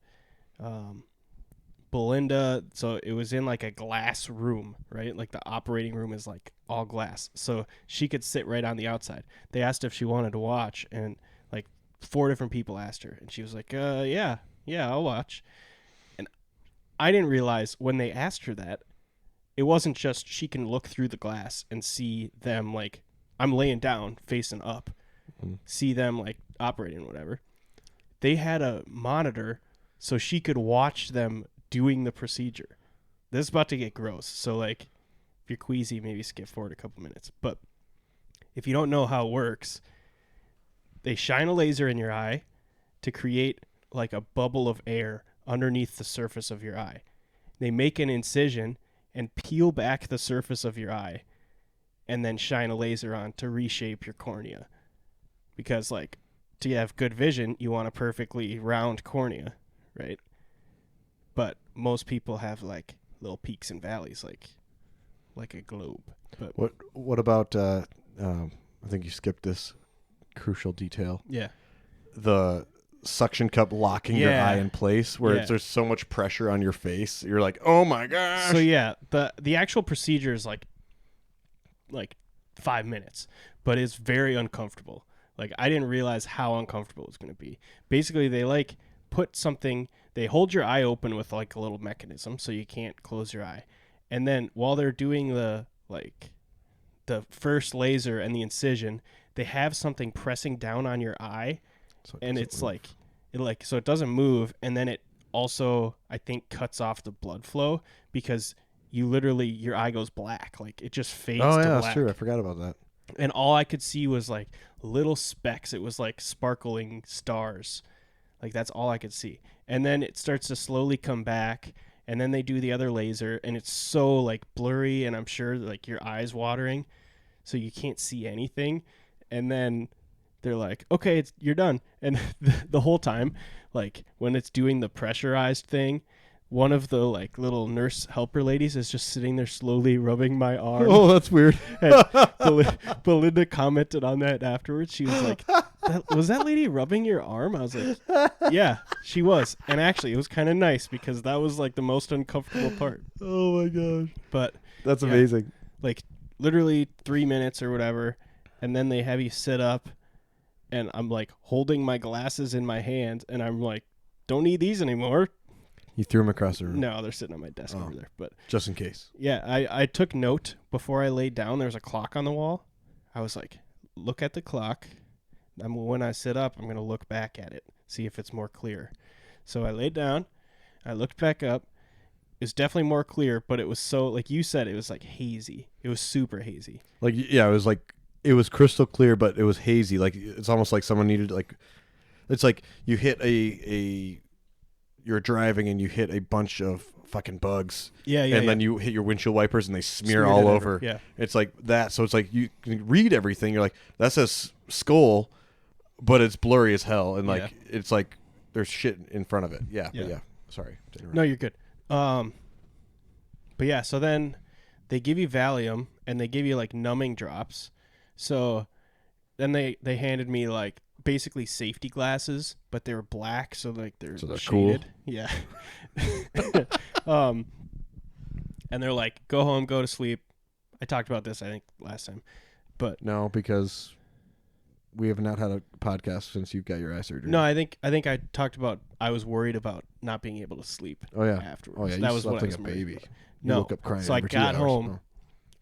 Belinda, so it was in a glass room, right? The operating room is all glass. So she could sit right on the outside. They asked if she wanted to watch, and 4 different people asked her, and she was like, yeah, I'll watch. And I didn't realize when they asked her that, it wasn't just she can look through the glass and see them I'm laying down facing up, see them operating, whatever. They had a monitor so she could watch them doing the procedure. This is about to get gross. So, like, if you're queasy, maybe skip forward a couple minutes. But if you don't know how it works, they shine a laser in your eye to create like a bubble of air underneath the surface of your eye. They make an incision and peel back the surface of your eye and then shine a laser on to reshape your cornea. Because, like, to have good vision, you want a perfectly round cornea, right? But most people have, like, little peaks and valleys, like a globe. But what about, I think you skipped this crucial detail. Yeah. The suction cup locking your eye in place where there's so much pressure on your face. You're like, oh my gosh. So yeah, the actual procedure is like 5 minutes, but it's very uncomfortable. Like, I didn't realize how uncomfortable it was going to be. Basically, they like put something, they hold your eye open with like a little mechanism so you can't close your eye. And then while they're doing the first laser and the incision, they have something pressing down on your eye, so it's move. So it doesn't move, and then it also, I think, cuts off the blood flow because your eye goes black, like it just fades to black. That's true. I forgot about that. And all I could see was like little specks. It was like sparkling stars. Like, that's all I could see. And then it starts to slowly come back, and then they do the other laser, and it's so like blurry, and I'm sure like your eye's watering, so you can't see anything. And then they're like, okay, you're done. And the whole time, like, when it's doing the pressurized thing, one of the like little nurse helper ladies is just sitting there slowly rubbing my arm. Oh, that's weird. And Belinda commented on that afterwards. She was like, was that lady rubbing your arm? I was like, yeah, she was. And actually, it was kind of nice because that was like the most uncomfortable part. Oh my gosh. But that's amazing. Like, literally 3 minutes or whatever. And then they have you sit up, and I'm like holding my glasses in my hand, and I'm like, don't need these anymore. You threw them across the room? No, they're sitting on my desk over there. But just in case. Yeah, I took note before I laid down. There was a clock on the wall. I was like, look at the clock. When I sit up, I'm going to look back at it, see if it's more clear. So I laid down. I looked back up. It was definitely more clear, but it was so, like you said, it was like hazy. It was super hazy. Like, yeah, it was crystal clear, but it was hazy. Like, it's almost like someone needed, like, it's like you hit you're driving and you hit a bunch of fucking bugs. And then you hit your windshield wipers and they smear all over. Yeah. It's like that. So it's like you can read everything. You're like, that says skull, but it's blurry as hell. And like, it's like there's shit in front of it. Yeah. But yeah. Sorry. No, you're good. But yeah, so then they give you Valium and they give you like numbing drops. So then they handed me like basically safety glasses, but they were black, so like they're shaded. Cool. Yeah. And they're like, go home, go to sleep. I talked about this, I think, last time. But no, because we have not had a podcast since you got your eye surgery. No, I think I talked about I was worried about not being able to sleep. Oh yeah. Afterwards. Oh yeah. That was what like I was a baby. No. Woke up crying. So I got home.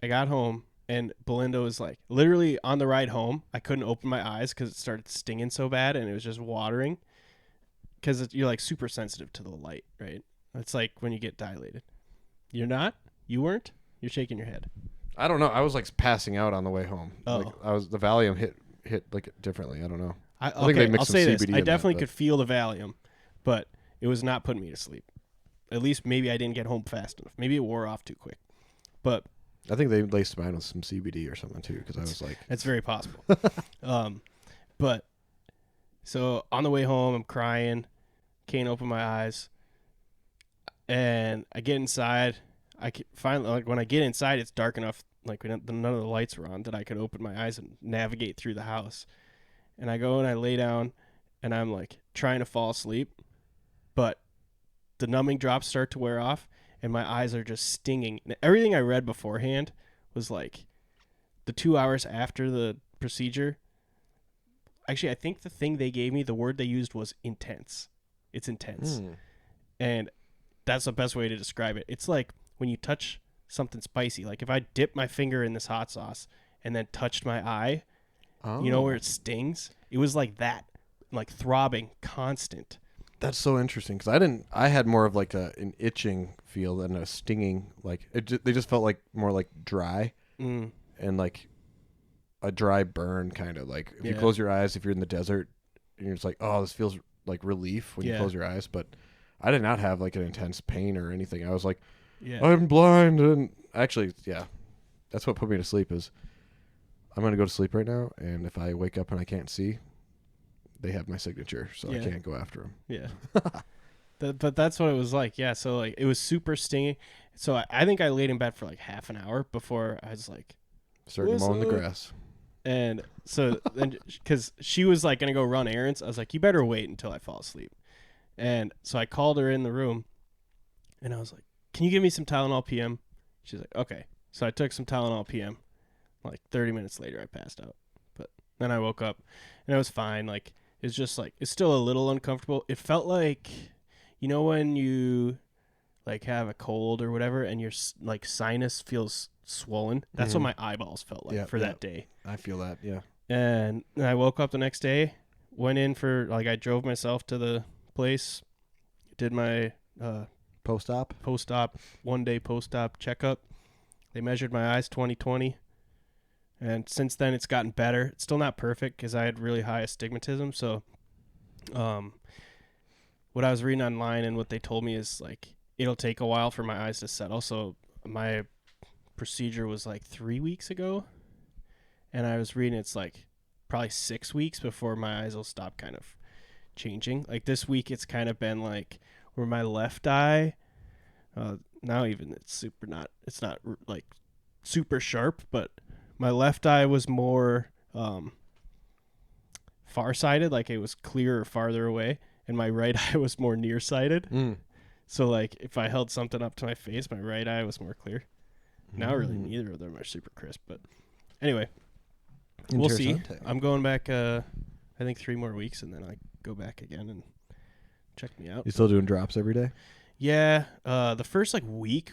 I got home. And Belinda was like, literally on the ride home, I couldn't open my eyes because it started stinging so bad and it was just watering. Because you're like super sensitive to the light, right? It's like when you get dilated. You're not? You weren't? You're shaking your head. I don't know. I was like passing out on the way home. Oh. Like, the Valium hit like differently. I don't know. I think they mixed some CBD. I definitely could feel the Valium, but it was not putting me to sleep. At least maybe I didn't get home fast enough. Maybe it wore off too quick. But I think they laced mine with some CBD or something too, because I was like, that's very possible. But so on the way home, I'm crying, can't open my eyes, and I get inside. I can finally, like, when I get inside, it's dark enough, like none of the lights were on, that I could open my eyes and navigate through the house. And I go and I lay down, and I'm like trying to fall asleep, but the numbing drops start to wear off. And my eyes are just stinging. Everything I read beforehand was like the 2 hours after the procedure. Actually, I think the thing they gave me, the word they used was intense. It's intense. And that's the best way to describe it. It's like when you touch something spicy. Like if I dipped my finger in this hot sauce and then touched my eye, you know where it stings? It was like that, like throbbing, constant. That's so interesting because I had more of like an itching feel than a stinging. Like they just felt like more like dry and like a dry burn kind of like if you close your eyes, if you're in the desert and you're just like, oh, this feels like relief when you close your eyes. But I did not have like an intense pain or anything. I was like, I'm blind. And actually, that's what put me to sleep is I'm going to go to sleep right now. And if I wake up and I can't see, they have my signature, so I can't go after them. Yeah. But that's what it was like. Yeah. So like it was super stinging. So I think I laid in bed for like half an hour before I was like, starting mowing the grass. And so then because she was like going to go run errands, I was like, you better wait until I fall asleep. And so I called her in the room and I was like, can you give me some Tylenol PM? She's like, okay. So I took some Tylenol PM. Like 30 minutes later, I passed out. But then I woke up and I was fine. Like, it's just like, it's still a little uncomfortable. It felt like, you know, when you like have a cold or whatever and your like sinus feels swollen. That's what my eyeballs felt like for that day. I feel that. Yeah. And I woke up the next day, went in for like, I drove myself to the place, did my post-op 1-day post-op checkup. They measured my eyes 20/20. And since then, it's gotten better. It's still not perfect because I had really high astigmatism. So what I was reading online and what they told me is, like, it'll take a while for my eyes to settle. So my procedure was, like, 3 weeks ago. And I was reading it's, like, probably 6 weeks before my eyes will stop kind of changing. Like, this week, it's kind of been, like, where my left eye, now even it's not, like, super sharp, but my left eye was more far-sighted, like it was clearer farther away, and my right eye was more nearsighted. So like if I held something up to my face, my right eye was more clear. Now really neither of them are super crisp, but anyway, we'll see. I'm going back I think 3 more weeks, and then I go back again and check me out. You still doing drops every day? Yeah, the first like week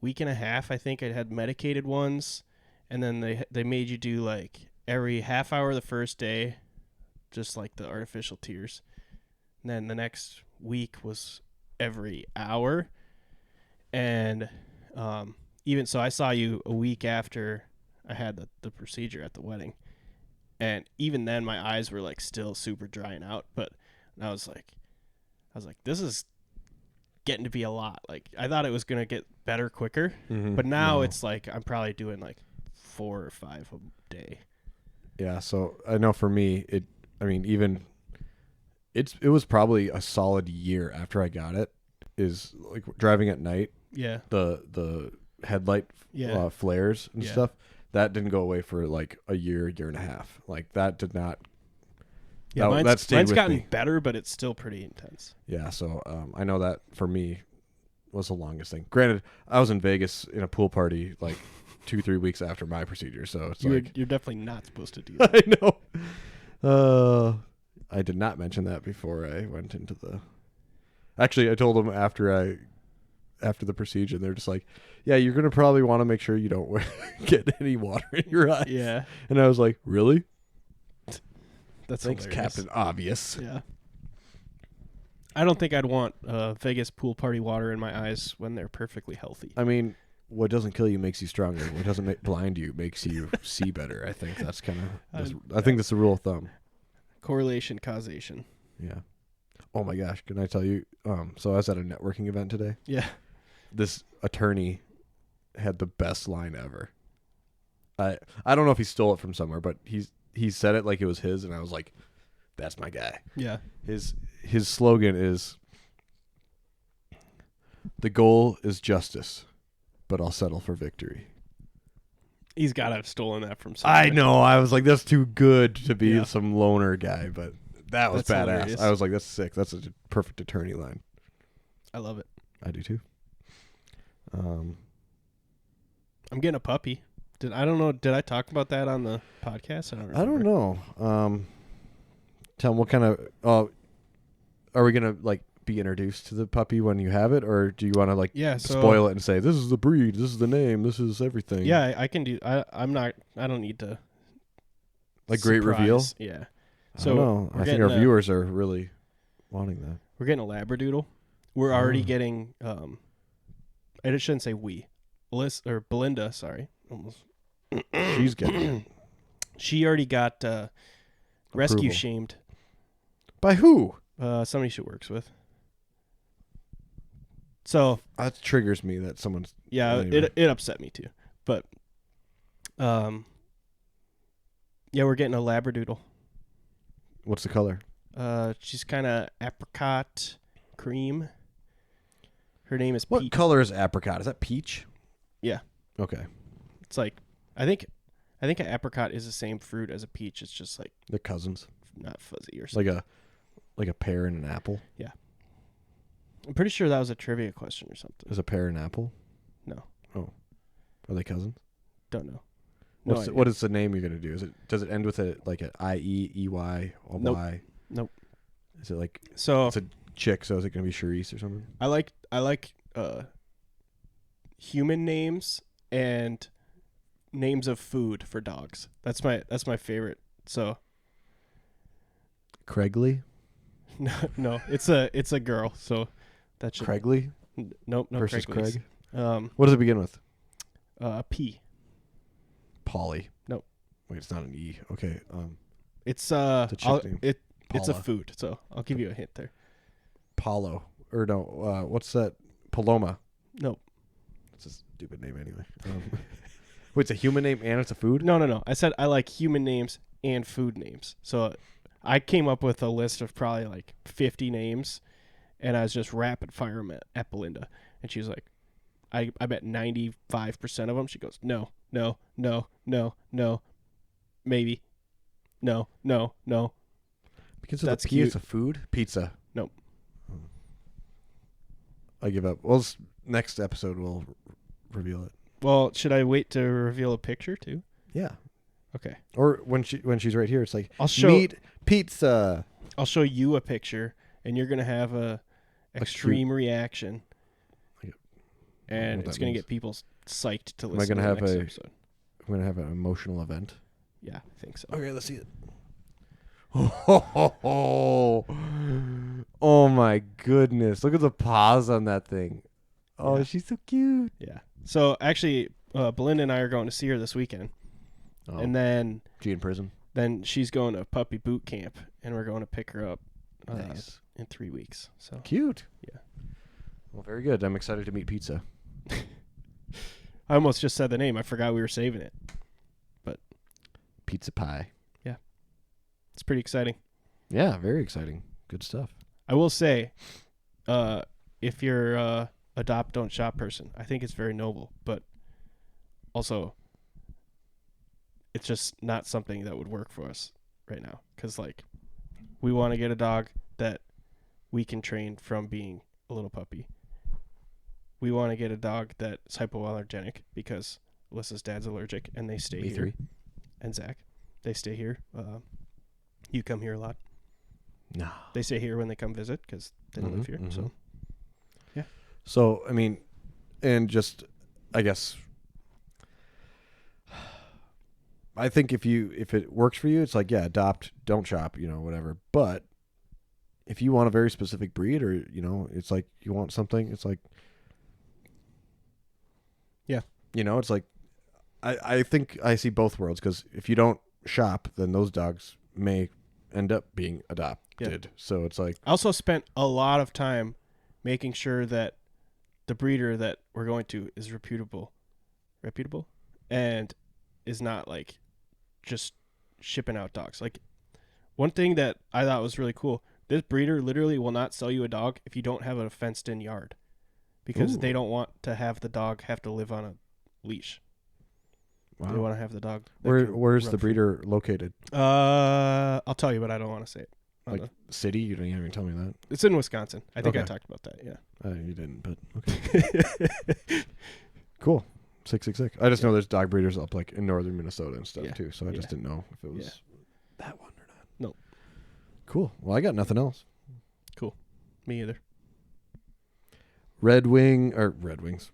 and a half, I think I had medicated ones. And then they made you do like every half hour the first day, just like the artificial tears. And then the next week was every hour. And even so, I saw you a week after I had the procedure at the wedding. And even then, my eyes were like still super drying out. But I was like, this is getting to be a lot. Like I thought it was gonna get better quicker, but now it's like I'm probably doing like 4 or 5 a day. Yeah, so I know for me, it was probably a solid year after I got it. Is like driving at night. Yeah. The headlight flares and stuff that didn't go away for like a year and a half. Like that did not. Yeah, mine's gotten better, but it's still pretty intense. Yeah, so I know that for me was the longest thing. Granted, I was in Vegas in a pool party like 2-3 weeks after my procedure, so it's you're definitely not supposed to do that. I know. I did not mention that before I went into the. Actually, I told them after the procedure, they're just like, "Yeah, you're gonna probably want to make sure you don't get any water in your eyes." Yeah, and I was like, "Really?" That's thanks, hilarious. Captain Obvious. Yeah. I don't think I'd want Vegas pool party water in my eyes when they're perfectly healthy. I mean, what doesn't kill you makes you stronger. What doesn't blind you makes you see better. I think that's kind of. I think that's the rule of thumb. Correlation, causation. Yeah. Oh my gosh! Can I tell you? So I was at a networking event today. Yeah. This attorney had the best line ever. I don't know if he stole it from somewhere, but he said it like it was his, and I was like, "That's my guy." Yeah. His slogan is, "The goal is justice, but I'll settle for victory." He's got to have stolen that from somewhere. I know. I was like, that's too good to be some loner guy, but that was badass. Hilarious. I was like, that's sick. That's a perfect attorney line. I love it. I do too. I'm getting a puppy. Did I talk about that on the podcast? I don't know. Tell him what kind of. Are we gonna like be introduced to the puppy when you have it, or do you want to spoil it and say this is the breed, this is the name, this is everything? Yeah, I can do. I don't need to. Like surprise. Great reveal. Yeah. So I don't know. I think our viewers are really wanting that. We're getting a Labradoodle. We're already getting. I just shouldn't say we. Belinda, sorry, almost. She's getting it. She already got rescue Approval. shamed. By who? Somebody she works with. So that triggers me that someone's. Yeah, anyway. it upset me too, but yeah, we're getting a Labradoodle. What's the color? She's kind of apricot cream. Her name is What Peach. color is apricot? Is that peach? Yeah. Okay. It's like I think an apricot is the same fruit as a peach. It's just like they're cousins. Not fuzzy or something. Like a pear and an apple. Yeah. I'm pretty sure that was a trivia question or something. Is a pear and apple? No. Oh. Are they cousins? Don't know. What is the name you're gonna do? Does it end with an I-E-E-Y or nope. Y? Nope. Is it like so? It's a chick, so is it gonna be Charisse or something? I like human names and names of food for dogs. That's my favorite. So Craigley? No, it's a girl. So that should Craigley? Nope, no versus Craigley's. Craig. What does it begin with? P. Polly. Nope. Wait, it's not an E. Okay. It's a chick name. it's a food. So I'll give you a hint there. Paulo. Or no, what's that? Paloma. Nope. It's a stupid name anyway. Wait, it's a human name and it's a food? No. I said I like human names and food names. So I came up with a list of probably like 50 names, and I was just rapid fire them at Belinda. And she was like, I bet 95% of them. She goes, no, maybe, no. Because of That's the P, cute. it's a food? Pizza. Nope. I give up. Well, next episode we'll reveal it. Well, should I wait to reveal a picture too? Yeah. Okay. Or when she's right here, it's like I'll show meat pizza. I'll show you a picture, and you're gonna have a extreme reaction, and it's gonna get people psyched to listen. Am I gonna to have the next episode. I'm gonna have an emotional event. Yeah, I think so. Okay, let's see it. Oh my goodness! Look at the paws on that thing. Oh, Yeah. She's so cute. Yeah. So actually, Belinda and I are going to see her this weekend, and then she in prison. Then she's going to puppy boot camp, and we're going to pick her up Nice. in 3 weeks. So Cute. Yeah. Well, very good. I'm excited to meet Pizza. I almost just said the name. I forgot we were saving it. But Pizza pie. Yeah. It's pretty exciting. Yeah, very exciting. Good stuff. I will say, if you're a adopt, don't shop person, I think it's very noble, but also it's just not something that would work for us right now. Because, like, we want to get a dog that we can train from being a little puppy. We want to get a dog that's hypoallergenic because Alyssa's dad's allergic, and they stay here. And Zach, they stay here. You come here a lot. No. They stay here when they come visit because they don't live here. Mm-hmm. So, yeah. So, I mean, and just, I guess, I think if it works for you, it's like, yeah, adopt, don't shop, whatever. But if you want a very specific breed, or, it's like you want something, it's like, yeah, it's like, I think I see both worlds, because if you don't shop, then those dogs may end up being adopted. Yeah. So it's like, I also spent a lot of time making sure that the breeder that we're going to is reputable, and is not like just shipping out dogs. Like, one thing that I thought was really cool, this breeder literally will not sell you a dog if you don't have a fenced in yard, because they don't want to have the dog have to live on a leash. Wow. They want to have the dog. Where's the breeder located? I'll tell you, but I don't want to say it. Like city? You didn't even tell me that. It's in Wisconsin. I think I talked about that. Yeah. You didn't, but okay. Cool. 666. I just know there's dog breeders up like in northern Minnesota and stuff too. So I just didn't know if it was that one or not. No. Cool. Well, I got nothing else. Cool. Me either. Red Wings.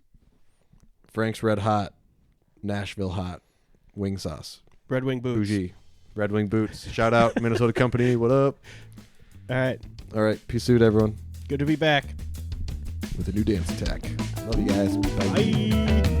Frank's Red Hot, Nashville Hot, wing sauce. Red Wing boots. Bougie. Red Wing boots. Shout out Minnesota Company. What up? All right. All right. Peace out, everyone. Good to be back. With a new dance attack. Love you guys. Bye. Bye.